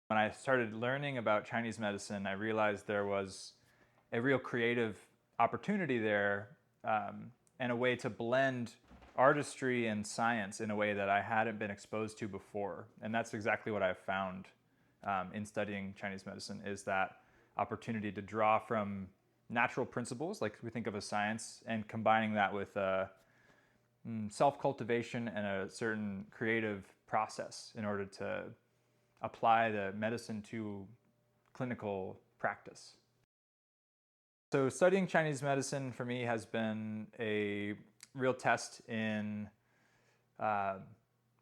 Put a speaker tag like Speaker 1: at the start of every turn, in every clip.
Speaker 1: When I started learning about Chinese medicine, I realized there was a real creative opportunity there, and a way to blend artistry and science in a way that I hadn't been exposed to before. And that's exactly what I've found in studying Chinese medicine, is that opportunity to draw from natural principles, like we think of as science, and combining that with self-cultivation and a certain creative process in order to apply the medicine to clinical practice. So studying Chinese medicine for me has been a real test in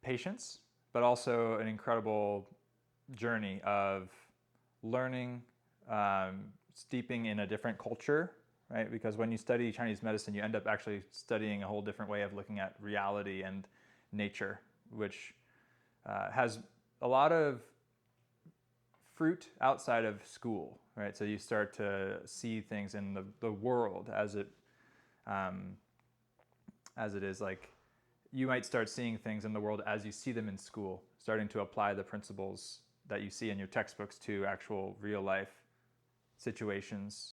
Speaker 1: patience, but also an incredible journey of learning, steeping in a different culture, right? Because when you study Chinese medicine, you end up actually studying a whole different way of looking at reality and nature, which has a lot of fruit outside of school, right? So you start to see things in the world as it is. Like, you might start seeing things in the world as you see them in school, starting to apply the principles that you see in your textbooks to actual real life situations.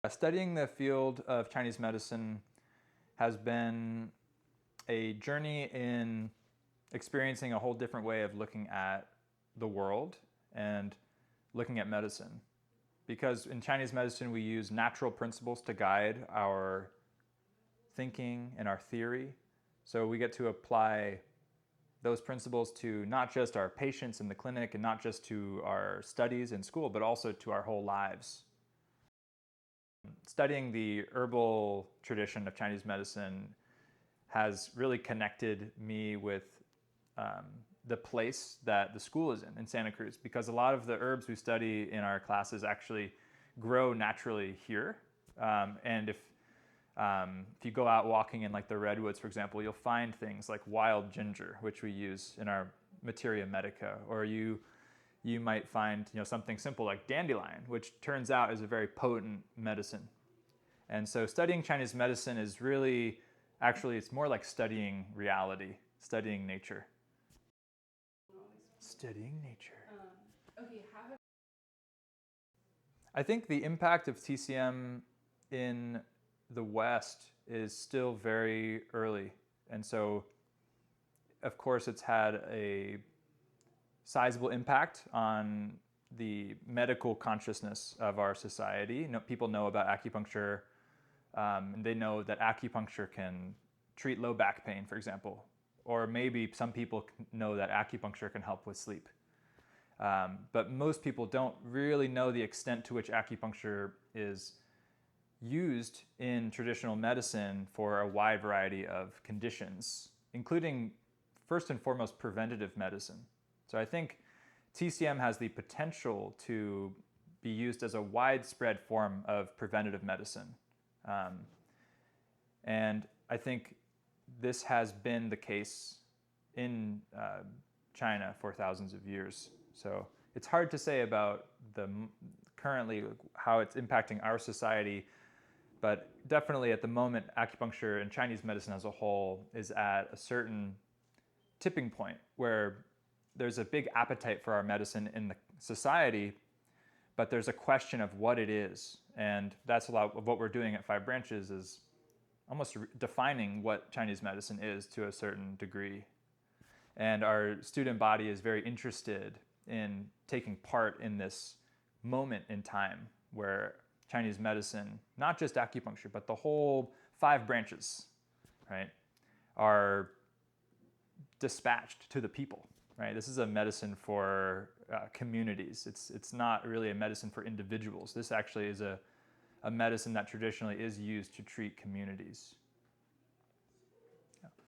Speaker 1: Studying the field of Chinese medicine has been a journey in experiencing a whole different way of looking at the world and looking at medicine. Because in Chinese medicine, we use natural principles to guide our thinking and our theory. So we get to apply those principles to not just our patients in the clinic and not just to our studies in school, but also to our whole lives. Studying the herbal tradition of Chinese medicine has really connected me with the place that the school is in Santa Cruz, because a lot of the herbs we study in our classes actually grow naturally here. And if you go out walking in like the redwoods, for example, you'll find things like wild ginger, which we use in our materia medica, or you might find something simple like dandelion, which turns out is a very potent medicine. And so studying Chinese medicine is really, actually, it's more like studying reality, studying nature. Studying nature. I think the impact of TCM in the West is still very early. And so, of course, it's had a sizable impact on the medical consciousness of our society. People know about acupuncture, and they know that acupuncture can treat low back pain, for example. Or maybe some people know that acupuncture can help with sleep. But most people don't really know the extent to which acupuncture is used in traditional medicine for a wide variety of conditions, including, first and foremost, preventative medicine. So I think TCM has the potential to be used as a widespread form of preventative medicine. And I think this has been the case in China for thousands of years. So it's hard to say about currently how it's impacting our society, but definitely at the moment, acupuncture and Chinese medicine as a whole is at a certain tipping point where there's a big appetite for our medicine in the society, but there's a question of what it is. And that's a lot of what we're doing at Five Branches, is almost defining what Chinese medicine is to a certain degree. And our student body is very interested in taking part in this moment in time where Chinese medicine, not just acupuncture, but the whole 5 branches, right, are dispatched to the people, right? This is a medicine for communities. It's not really a medicine for individuals. This actually is a medicine that traditionally is used to treat communities.